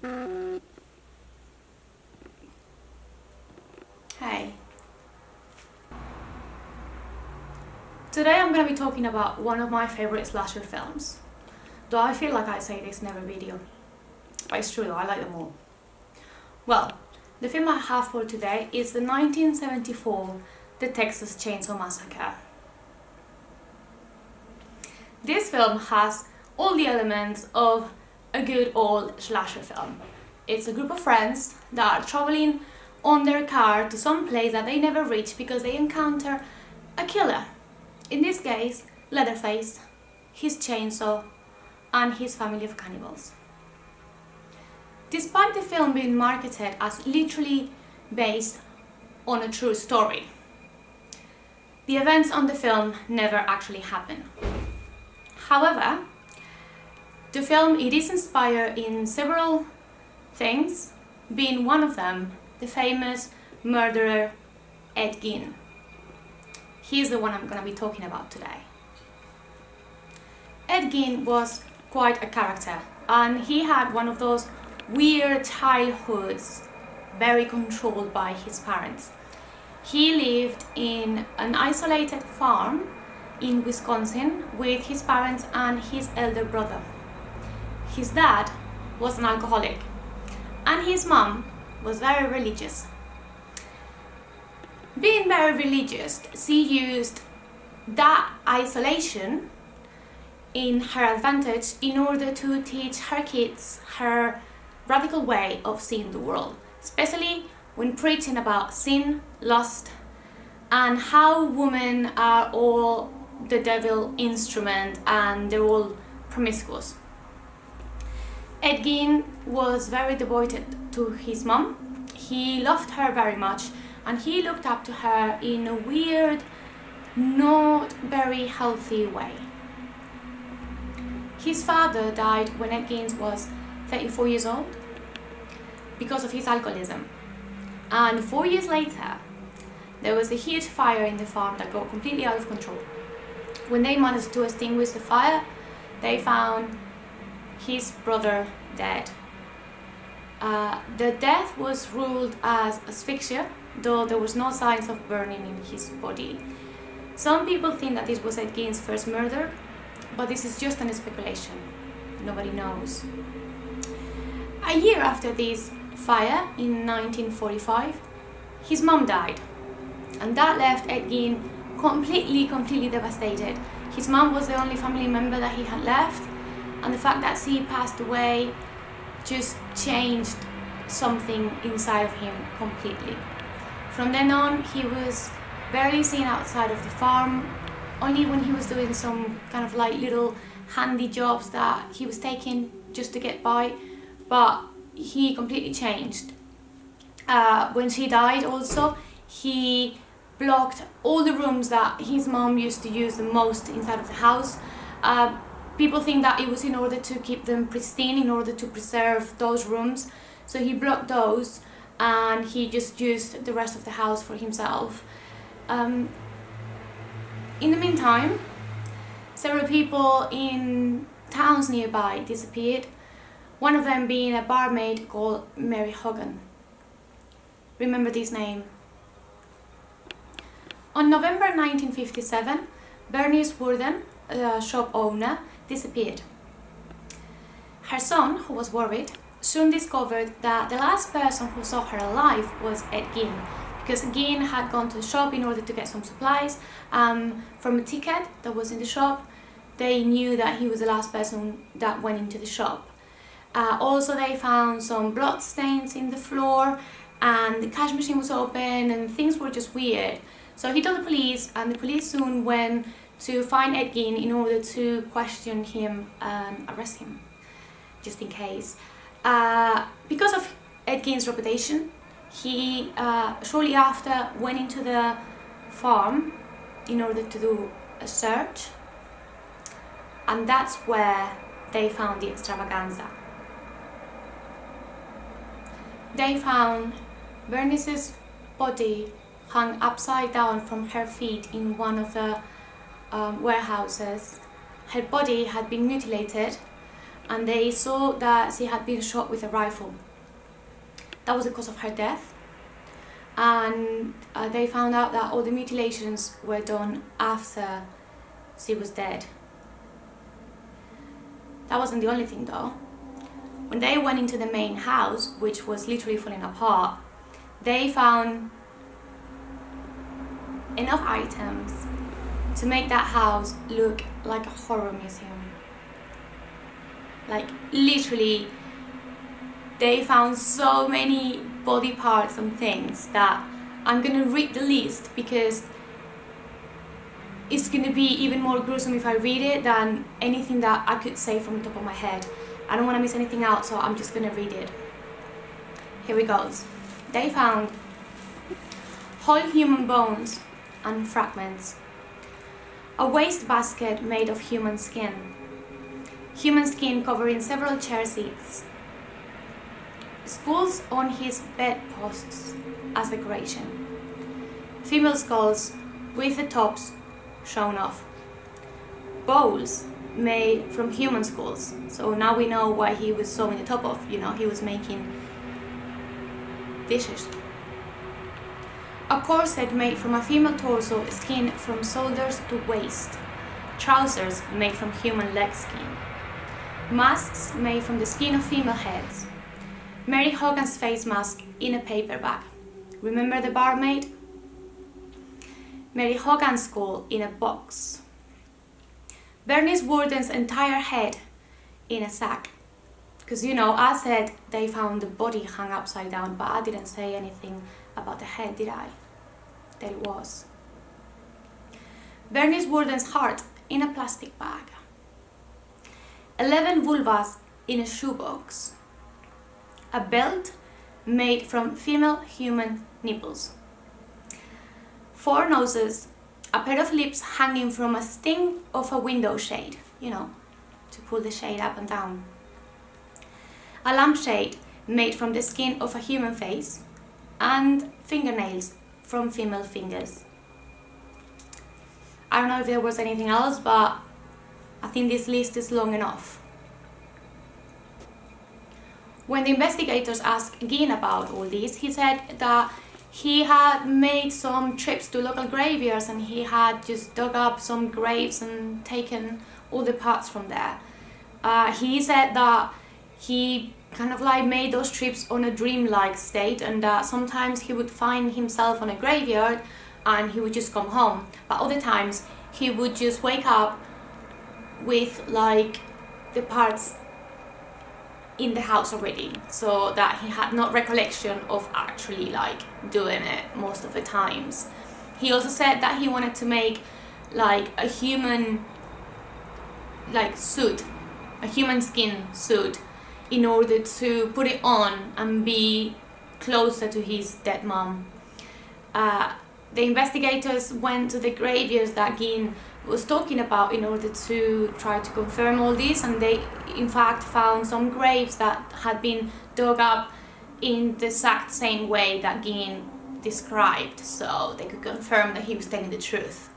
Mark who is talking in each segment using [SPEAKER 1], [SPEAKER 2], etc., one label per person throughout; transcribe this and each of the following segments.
[SPEAKER 1] Hey. Today I'm going to be talking about one of my favorite slasher films. Though I feel like I say this in every video. But it's true though, I like them all. Well, the film I have for today is the 1974 The Texas Chainsaw Massacre. This film has all the elements of a good old slasher film. It's a group of friends that are traveling on their car to some place that they never reach because they encounter a killer. In this case, Leatherface, his chainsaw, and his family of cannibals. Despite the film being marketed as literally based on a true story, the events on the film never actually happen. However, the film it is inspired in several things, being one of them the famous murderer Ed Gein. He's the one I'm going to be talking about today. Ed Gein was quite a character, and he had one of those weird childhoods, very controlled by his parents. He lived in an isolated farm in Wisconsin with his parents and his elder brother. His dad was an alcoholic, and his mom was very religious. Being very religious, she used that isolation in her advantage in order to teach her kids her radical way of seeing the world, especially when preaching about sin, lust, and how women are all the devil instrument and they're all promiscuous. Ed Gein was very devoted to his mom. He loved her very much, and he looked up to her in a weird, not very healthy way. His father died when Ed Gein was 34 years old because of his alcoholism. And 4 years later, there was a huge fire in the farm that got completely out of control. When they managed to extinguish the fire, they found his brother dead. The death was ruled as asphyxia, though there was no signs of burning in his body. Some people think that this was Ed Gein's first murder, but this is just an speculation. Nobody knows. A year after this fire, in 1945, his mom died, and that left Ed Gein completely devastated. His mom was the only family member that he had left, and the fact that she passed away just changed something inside of him completely. From then on, he was barely seen outside of the farm, only when he was doing some kind of like little handy jobs that he was taking just to get by, but he completely changed. When she died also, he blocked all the rooms that his mom used to use the most inside of the house. People think that it was in order to keep them pristine, in order to preserve those rooms. So he blocked those and he just used the rest of the house for himself. In the meantime, several people in towns nearby disappeared, one of them being a barmaid called Mary Hogan. Remember this name? On November 1957, Bernice Worden, a shop owner, disappeared. Her son, who was worried, soon discovered that the last person who saw her alive was Ed Gein, because Gein had gone to the shop in order to get some supplies. From a ticket that was in the shop, they knew that he was the last person that went into the shop. Also, they found some blood stains in the floor, and the cash machine was open, and things were just weird. So he told the police, and the police soon went to find Ed Gein in order to question him and arrest him, just in case. Because of Ed Gein's reputation, he shortly after went into the farm in order to do a search, and that's where they found the extravaganza. They found Bernice's body hung upside down from her feet in one of the warehouses. Her body had been mutilated, and they saw that she had been shot with a rifle. That was the cause of her death. And they found out that all the mutilations were done after she was dead. That wasn't the only thing though. When they went into the main house, which was literally falling apart, they found enough items to make that house look like a horror museum. Like literally, they found so many body parts and things that I'm gonna read the list because it's gonna be even more gruesome if I read it than anything that I could say from the top of my head. I don't want to miss anything out, so I'm just gonna read it. Here it goes. They found whole human bones and fragments, a wastebasket made of human skin covering several chair seats, skulls on his bedposts as decoration, female skulls with the tops shown off, bowls made from human skulls. So now we know why he was sewing the top off, you know, he was making dishes. A corset made from a female torso, skin from shoulders to waist, trousers made from human leg skin, masks made from the skin of female heads, Mary Hogan's face mask in a paper bag. Remember the barmaid? Mary Hogan's skull in a box. Bernice Worden's entire head in a sack. Because, you know, I said they found the body hung upside down, but I didn't say anything about the head, did I? That it was. Bernice Worden's heart in a plastic bag. 11 vulvas in a shoebox. A belt made from female human nipples. 4 noses, a pair of lips hanging from a sting of a window shade, you know, to pull the shade up and down. A lampshade made from the skin of a human face, and fingernails from female fingers. I don't know if there was anything else, but I think this list is long enough. When the investigators asked Gein about all this, he said that he had made some trips to local graveyards and he had just dug up some graves and taken all the parts from there. He said that he kind of like made those trips on a dreamlike state, and that sometimes he would find himself on a graveyard and he would just come home, but other times he would just wake up with like the parts in the house already, so that he had no recollection of actually like doing it most of the times. He also said that he wanted to make like a human like suit, a human skin suit, in order to put it on and be closer to his dead mom. The investigators went to the graveyards that Gein was talking about in order to try to confirm all this, and they in fact found some graves that had been dug up in the exact same way that Gein described, so they could confirm that he was telling the truth.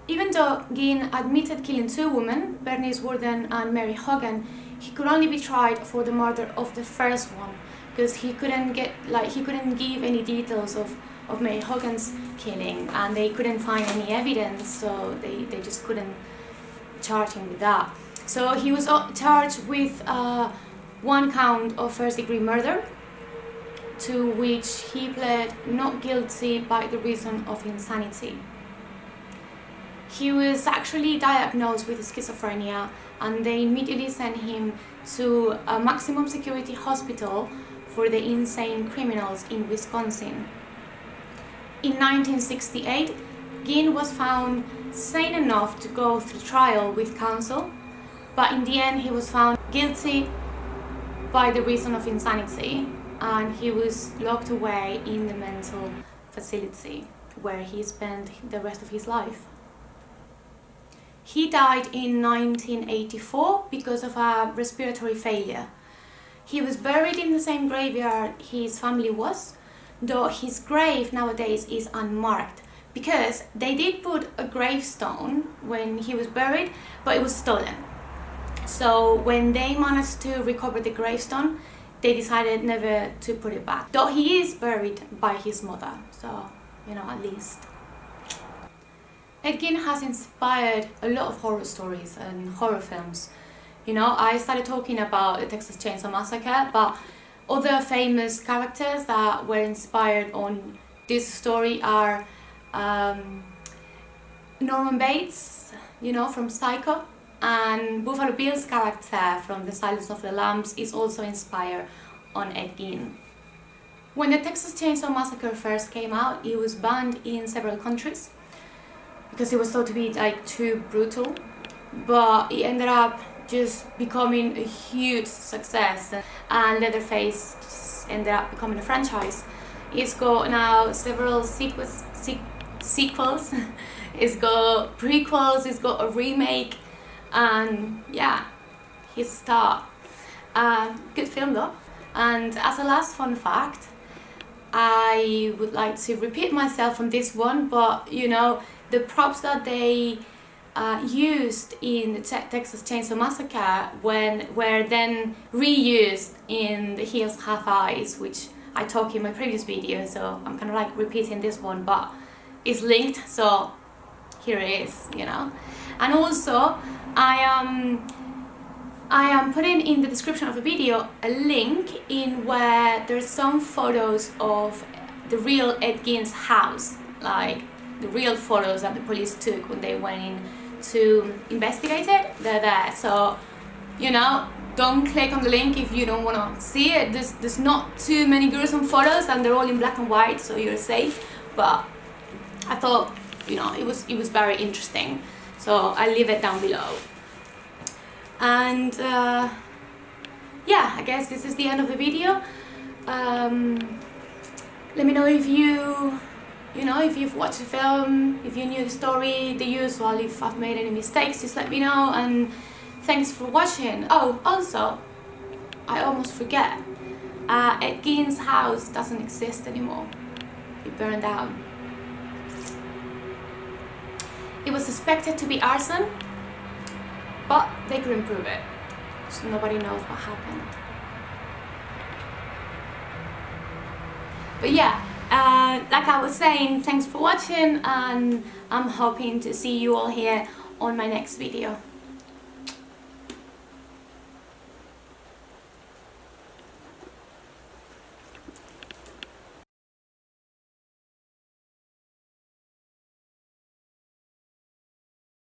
[SPEAKER 1] Even though Gein admitted killing 2 women, Bernice Worden and Mary Hogan, he could only be tried for the murder of the first one, because he couldn't give any details of Mary Hogan's killing, and they couldn't find any evidence, so they just couldn't charge him with that. So he was charged with 1 count of first-degree murder, to which he pled not guilty by the reason of insanity. He was actually diagnosed with schizophrenia, and they immediately sent him to a maximum security hospital for the insane criminals in Wisconsin. In 1968, Gein was found sane enough to go through trial with counsel, but in the end he was found guilty by the reason of insanity, and he was locked away in the mental facility where he spent the rest of his life. He died in 1984 because of a respiratory failure. He was buried in the same graveyard his family was, though his grave nowadays is unmarked, because they did put a gravestone when he was buried, but it was stolen. So when they managed to recover the gravestone, they decided never to put it back. Though he is buried by his mother, so, you know, at least. Ed Gein has inspired a lot of horror stories and horror films. You know, I started talking about the Texas Chainsaw Massacre, but other famous characters that were inspired on this story are Norman Bates, you know, from Psycho, and Buffalo Bill's character from The Silence of the Lambs is also inspired on Ed Gein. When the Texas Chainsaw Massacre first came out, it was banned in several countries because it was thought to be like too brutal, but it ended up just becoming a huge success, and Leatherface just ended up becoming a franchise. It's got now several sequels, it's got prequels, it's got a remake, and yeah, he's a star. Good film though. And as a last fun fact, I would like to repeat myself on this one, but you know, the props that they used in the Texas Chainsaw Massacre were then reused in The Hills Have Eyes, which I talked in my previous video, so I'm kind of like repeating this one, but it's linked, so here it is, you know. And also, I am putting in the description of the video a link in where there's some photos of the real Ed Gein's house, like the real photos that the police took when they went in to investigate it. They're there, so you know, don't click on the link if you don't want to see it. There's not too many gruesome photos, and they're all in black and white, so you're safe. But I thought, you know, it was very interesting, so I'll leave it down below. And yeah, I guess this is the end of the video. Let me know if if you've watched the film, if you knew the story, the usual. If I've made any mistakes, just let me know, and thanks for watching. Oh, also, I almost forget, Ed Gein's house doesn't exist anymore. It burned down. It was suspected to be arson, but they couldn't prove it, so nobody knows what happened. But yeah, like I was saying, thanks for watching, and I'm hoping to see you all here on my next video.